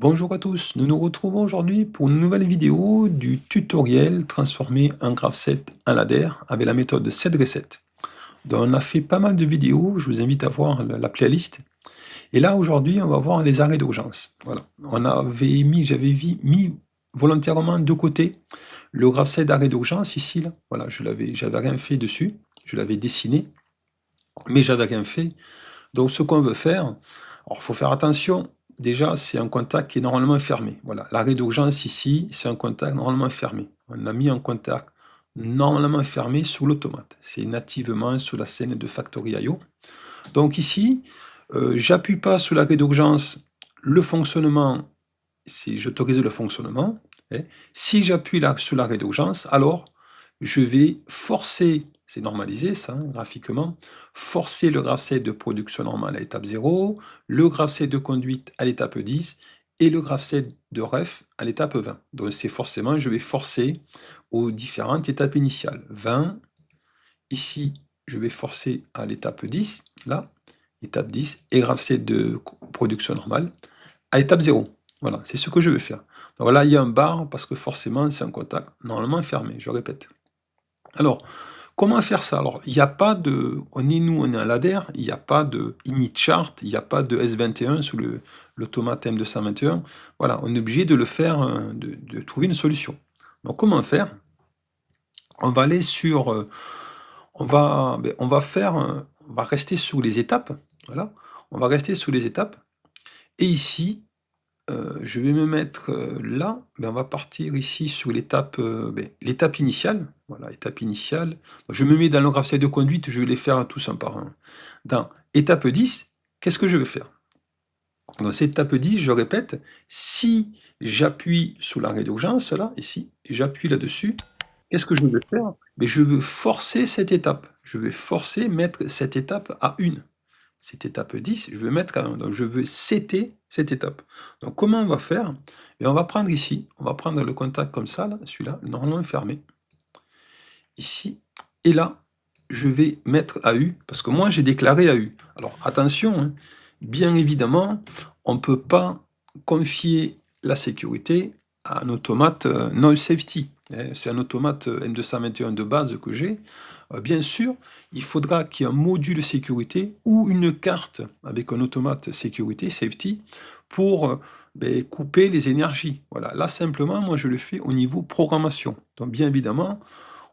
Bonjour à tous, nous nous retrouvons aujourd'hui pour une nouvelle vidéo du tutoriel transformer un graph en ladder avec la méthode set-reset. Donc on a fait pas mal de vidéos, je vous invite à voir la playlist. Et là aujourd'hui on va voir les arrêts d'urgence. Voilà, j'avais mis volontairement de côté le graph d'arrêt d'urgence ici là. Voilà, j'avais rien fait dessus, je l'avais dessiné, mais j'avais rien fait. Donc ce qu'on veut faire, alors il faut faire attention, déjà c'est un contact qui est normalement fermé. Voilà, l'arrêt d'urgence ici, c'est un contact normalement fermé. On a mis un contact normalement fermé sur l'automate. C'est nativement sur la scène de Factory.io. Donc ici, j'appuie pas sur l'arrêt d'urgence, le fonctionnement, si j'autorise le fonctionnement. Hein. Si j'appuie là sur l'arrêt d'urgence, alors je vais forcer, c'est normalisé ça, hein, graphiquement, forcer le graph-set de production normale à l'étape 0, le graph-set de conduite à l'étape 10 et le graph-set de ref à l'étape 20. Donc c'est forcément, je vais forcer aux différentes étapes initiales. 20, ici, je vais forcer à l'étape 10, là, étape 10, et graph-set de production normale à étape 0. Voilà, c'est ce que je vais faire. Donc là, il y a un bar parce que forcément, c'est un contact normalement fermé, je répète. Alors, comment faire ça? Alors, il n'y a pas de on est un ladder, il n'y a pas de init chart, il n'y a pas de S21 sous l'automate M221. Voilà, on est obligé de le faire, de trouver une solution. Donc comment faire? On va aller sur, on va faire, on va rester sous les étapes, voilà. On va rester sous les étapes et ici, je vais me mettre, là, on va partir ici sur l'étape, l'étape initiale. Voilà, étape initiale. Je me mets dans le graph-set de conduite, je vais les faire tous un par un. Dans étape 10, qu'est-ce que je vais faire? Dans cette étape 10, je répète, si j'appuie sur l'arrêt d'urgence, là, ici, et j'appuie là-dessus, qu'est-ce que je vais faire? Je veux forcer cette étape. Je vais forcer mettre cette étape à 1. Cette étape 10, je veux mettre à 1. Donc je veux setter cette étape. Donc comment on va faire? On va prendre ici, on va prendre le contact comme ça, là, celui-là, normalement fermé. Ici, et là, je vais mettre AU, parce que moi j'ai déclaré AU. Alors attention, hein, bien évidemment, on ne peut pas confier la sécurité à un automate null safety. Hein. C'est un automate M221 de base que j'ai. Bien sûr, il faudra qu'il y ait un module sécurité ou une carte avec un automate sécurité, safety, pour couper les énergies. Voilà. Là, simplement, moi, je le fais au niveau programmation. Donc, bien évidemment,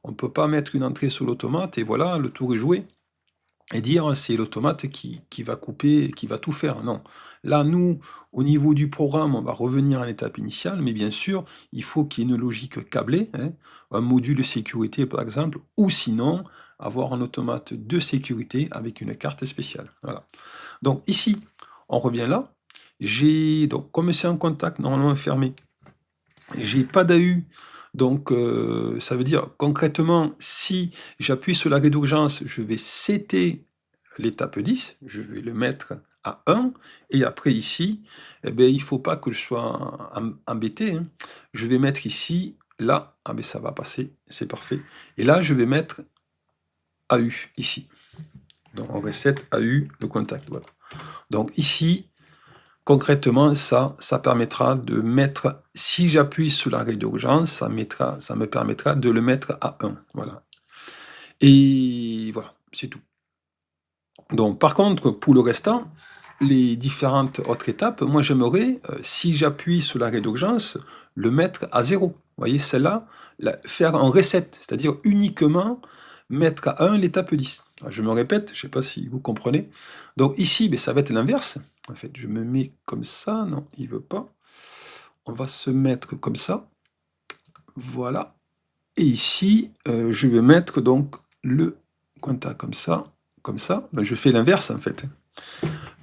on ne peut pas mettre une entrée sur l'automate et voilà, le tour est joué. Et dire c'est l'automate qui va couper, qui va tout faire. Non. Là, nous, au niveau du programme, on va revenir à l'étape initiale, mais bien sûr, il faut qu'il y ait une logique câblée, hein, un module de sécurité par exemple, ou sinon, avoir un automate de sécurité avec une carte spéciale. Voilà. Donc ici, on revient là. Donc comme c'est un contact normalement fermé, j'ai pas d'AU, donc ça veut dire concrètement, si j'appuie sur l'arrêt d'urgence, je vais setter l'étape 10, je vais le mettre à 1, et après ici, il ne faut pas que je sois embêté, hein. Je vais mettre ici, là, ça va passer, c'est parfait. Et là, je vais mettre AU, ici. Donc on reset AU, le contact, voilà. Donc ici, concrètement, ça permettra de mettre, si j'appuie sur l'arrêt d'urgence, ça me permettra de le mettre à 1. Voilà. Et voilà, c'est tout. Donc, par contre, pour le restant, les différentes autres étapes, moi j'aimerais, si j'appuie sur l'arrêt d'urgence, le mettre à 0. Vous voyez, celle-là, faire un reset, c'est-à-dire uniquement mettre à 1 l'étape 10. Je me répète, je ne sais pas si vous comprenez. Donc ici, ça va être l'inverse. En fait, je me mets comme ça. Non, il ne veut pas. On va se mettre comme ça. Voilà. Et ici, je vais mettre donc le contact comme ça. Comme ça. Je fais l'inverse en fait.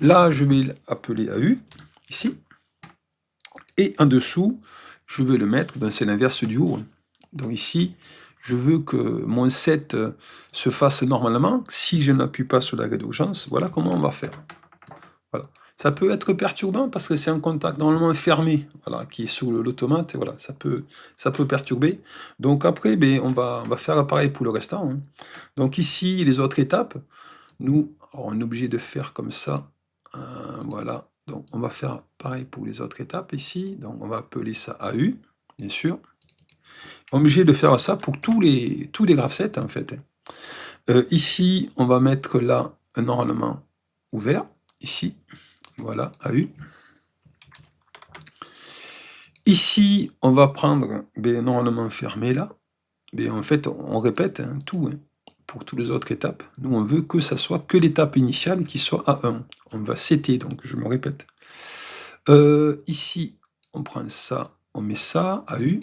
Là, je vais l'appeler AU, ici. Et en dessous, je vais le mettre, c'est l'inverse du haut. Donc ici, je veux que mon set se fasse normalement. Si je n'appuie pas sur l'arrêt d'urgence, voilà comment on va faire. Voilà. Ça peut être perturbant parce que c'est un contact normalement fermé, voilà, qui est sur l'automate, et voilà, ça peut perturber. Donc après, on va faire pareil pour le restant, hein. Donc ici, les autres étapes, nous, on est obligé de faire comme ça, voilà, Donc on va faire pareil pour les autres étapes ici. Donc on va appeler ça AU, bien sûr. On est obligé de faire ça pour tous les graph sets en fait. Ici, on va mettre là un enrôlement ouvert, ici, voilà, AU. Ici, on va prendre un enrôlement fermé là. Mais en fait, on répète tout, pour toutes les autres étapes. Nous, on veut que ça soit que l'étape initiale qui soit à 1. On va setter, donc je me répète. Ici, on prend ça, on met ça, AU.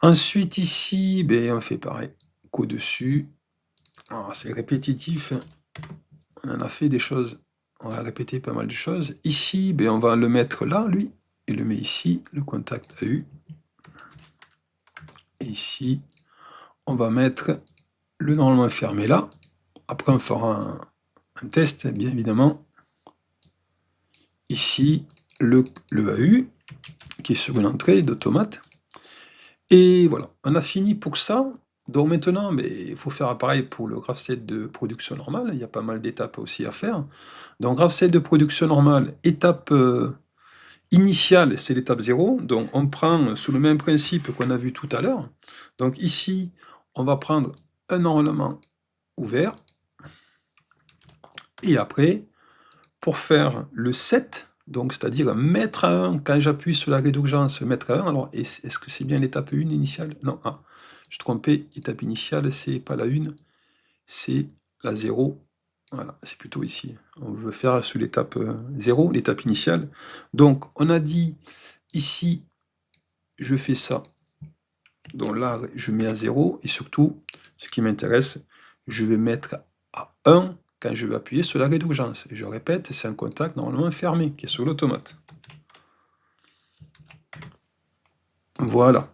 Ensuite, ici, on fait pareil, qu'au-dessus. C'est répétitif. On en a fait des choses. On va répéter pas mal de choses. Ici, on va le mettre là, lui. Et le met ici, le contact AU. Et ici, on va mettre le normalement fermé là. Après, on fera un test, bien évidemment. Ici, le AU, qui est sur une entrée d'automate. Et voilà, on a fini pour ça. Donc maintenant, il faut faire pareil pour le graph set de production normale. Il y a pas mal d'étapes aussi à faire. Donc graph set de production normale, étape initiale, c'est l'étape 0. Donc on prend sous le même principe qu'on a vu tout à l'heure. Donc ici, on va prendre un enrôlement ouvert. Et après, pour faire le set, donc c'est-à-dire mettre à 1, quand j'appuie sur la rédurgence, mettre à 1, alors est-ce que c'est bien l'étape 1 initiale? Non, je suis trompé, étape initiale, c'est pas la 1, c'est la 0. Voilà, c'est plutôt ici. On veut faire sur l'étape 0, l'étape initiale. Donc, on a dit, ici, je fais ça. Donc là, je mets à 0, et surtout, ce qui m'intéresse, je vais mettre à 1 quand je vais appuyer sur la rédurgence. Et je répète, c'est un contact normalement fermé, qui est sur l'automate. Voilà.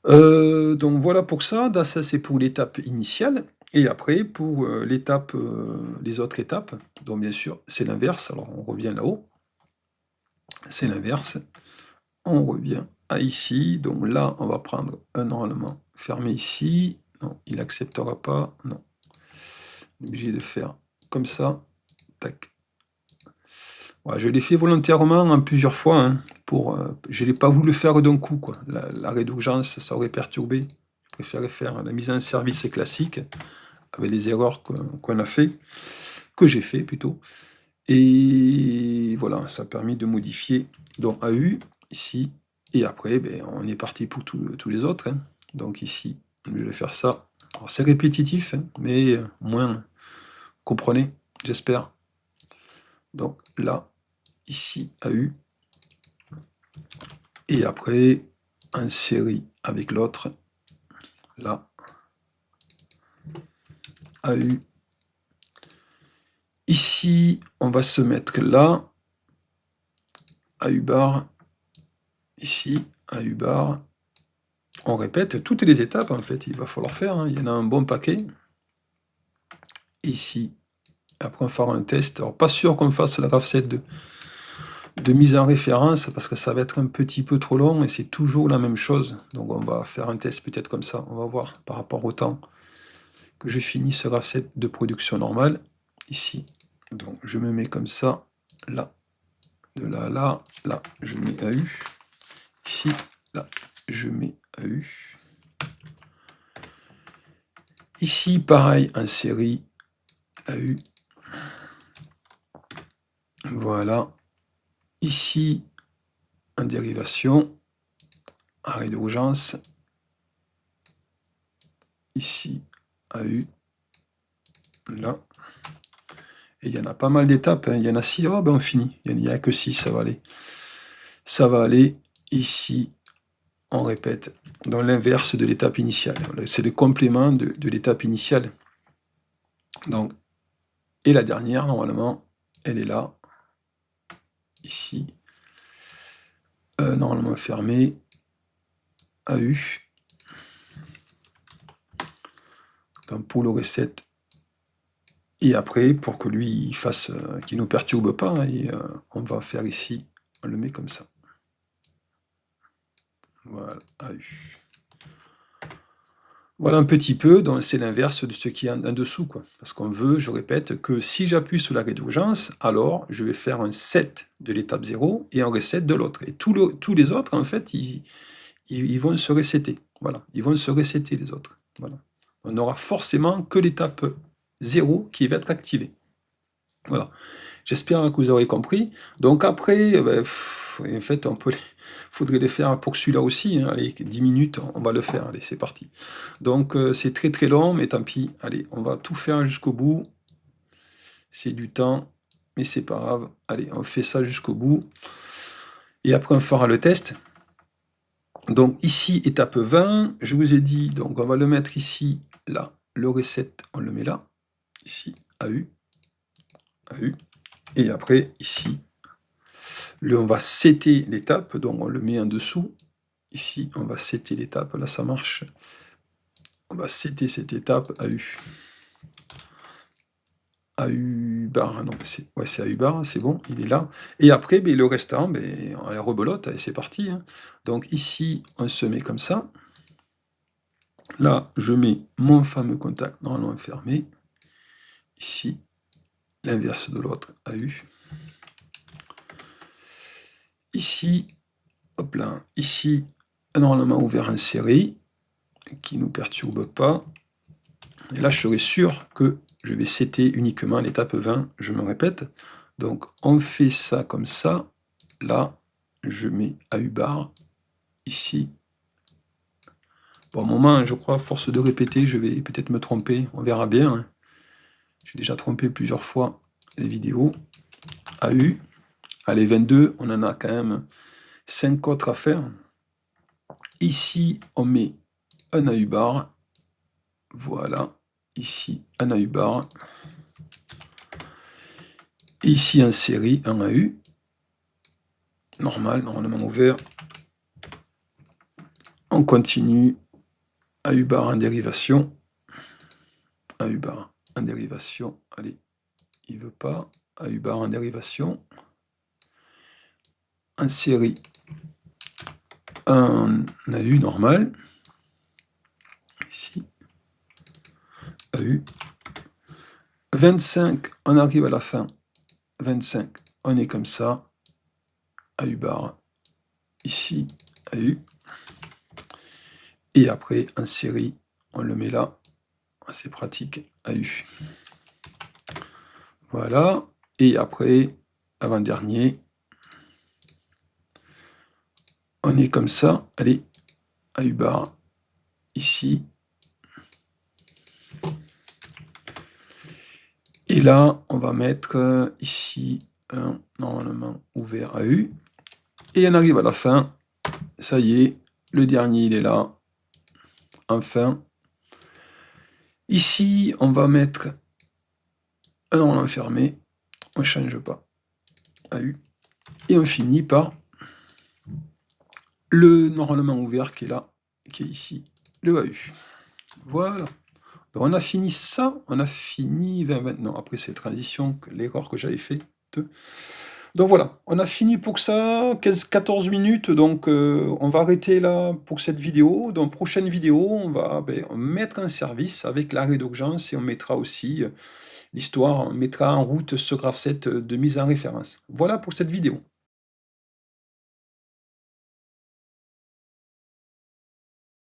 Donc voilà pour ça, ça c'est pour l'étape initiale, et après pour les autres étapes, donc bien sûr c'est l'inverse, alors on revient là-haut, c'est l'inverse, on revient à ici, donc là on va prendre un enrôlement fermé ici, non, il n'acceptera pas, non, on est obligé de faire comme ça, tac. Ouais, je l'ai fait volontairement plusieurs fois, je n'ai pas voulu le faire d'un coup, quoi. La rédurgence, ça aurait perturbé. Je préférais faire la mise en service classique, avec les erreurs qu'on a fait, que j'ai fait plutôt. Et voilà, ça a permis de modifier donc AU, ici, et après, on est parti pour tous les autres. Donc ici, je vais faire ça. C'est répétitif, mais moins, comprenez, j'espère. Donc là, ici, AU, et après, en série avec l'autre, là, AU. Ici, on va se mettre là, AU bar, ici, AU bar. On répète toutes les étapes, en fait, il va falloir faire, il y en a un bon paquet. Ici, après on fera un test. Alors, pas sûr qu'on fasse la graph set de mise en référence, parce que ça va être un petit peu trop long, et c'est toujours la même chose. Donc on va faire un test peut-être comme ça, on va voir, par rapport au temps que je finis ce graph set de production normale, ici. Donc je me mets comme ça, là, de là à là, là, je mets AU, ici, là, je mets AU. Ici, pareil, en série, AU. Voilà. Ici, en dérivation, arrêt d'urgence. Ici, AU. Là. Et il y en a pas mal d'étapes. Il y en a 6. Oh, on finit. Il n'y a que 6, ça va aller. Ça va aller. Ici, on répète. Dans l'inverse de l'étape initiale. C'est le complément de l'étape initiale. Donc, et la dernière, normalement, elle est là. Ici. Normalement fermé. AU. Donc pour le reset. Et après, pour que lui, il fasse, qu'il ne nous perturbe pas, on va faire ici, on le met comme ça. Voilà, AU. Voilà un petit peu, donc c'est l'inverse de ce qui est en dessous, quoi. Parce qu'on veut, je répète, que si j'appuie sur l'arrêt d'urgence, alors je vais faire un set de l'étape 0 et un reset de l'autre. Et tous les autres, en fait, ils vont se resetter. Voilà, ils vont se resetter les autres. Voilà. On n'aura forcément que l'étape 0 qui va être activée. Voilà. J'espère que vous aurez compris. Donc après, en fait, faudrait les faire pour celui-là aussi, hein. Allez, 10 minutes, on va le faire. Allez, c'est parti. Donc c'est très très long, mais tant pis. Allez, on va tout faire jusqu'au bout. C'est du temps, mais c'est pas grave. Allez, on fait ça jusqu'au bout. Et après, on fera le test. Donc ici, étape 20, je vous ai dit, donc on va le mettre ici, là. Le reset, on le met là. Ici, AU. AU. Et après, ici, on va setter l'étape, donc on le met en dessous. Ici, on va setter l'étape, là ça marche. On va setter cette étape AU. AU bar, non, c'est AU bar, c'est bon, il est là. Et après, le restant, on la rebelote, et c'est parti, hein. Donc ici, on se met comme ça. Là, je mets mon fameux contact normalement fermé. Ici, l'inverse de l'autre, AU. Ici, hop là, ici, normalement ouvert en série, qui ne nous perturbe pas. Et là, je serai sûr que je vais setter uniquement l'étape 20, je me répète. Donc, on fait ça comme ça. Là, je mets AU bar, ici. Bon, au moment, je crois, à force de répéter, je vais peut-être me tromper, on verra bien, hein. J'ai déjà trompé plusieurs fois les vidéos. AU. Allez, 22, on en a quand même 5 autres à faire. Ici, on met un AU bar. Voilà. Ici, un AU bar. Ici, en série, un AU. Normal, normalement ouvert. On continue. AU bar en dérivation. AU bar en dérivation. Allez, il veut pas. AU bar en dérivation. En série, un AU normal. Ici. AU. 25, on arrive à la fin. 25, on est comme ça. AU bar. Ici, AU. Et après, en série, on le met là. C'est pratique, AU. Voilà. Et après, avant-dernier, on est comme ça. Allez, AU bar, ici. Et là, on va mettre ici un normalement ouvert AU. Et on arrive à la fin. Ça y est, le dernier, il est là. Enfin. Ici, on va mettre un normalement fermé. On ne change pas. AU. Et on finit par le normalement ouvert qui est là, qui est ici, le AU. Voilà. Donc on a fini ça, on a fini 20, non, après c'est transition, l'erreur que j'avais fait. Donc voilà, on a fini pour ça, 14 minutes, donc on va arrêter là pour cette vidéo. Dans la prochaine vidéo, on va mettre un service avec l'arrêt d'urgence et on mettra aussi l'histoire, on mettra en route ce graph set de mise en référence. Voilà pour cette vidéo.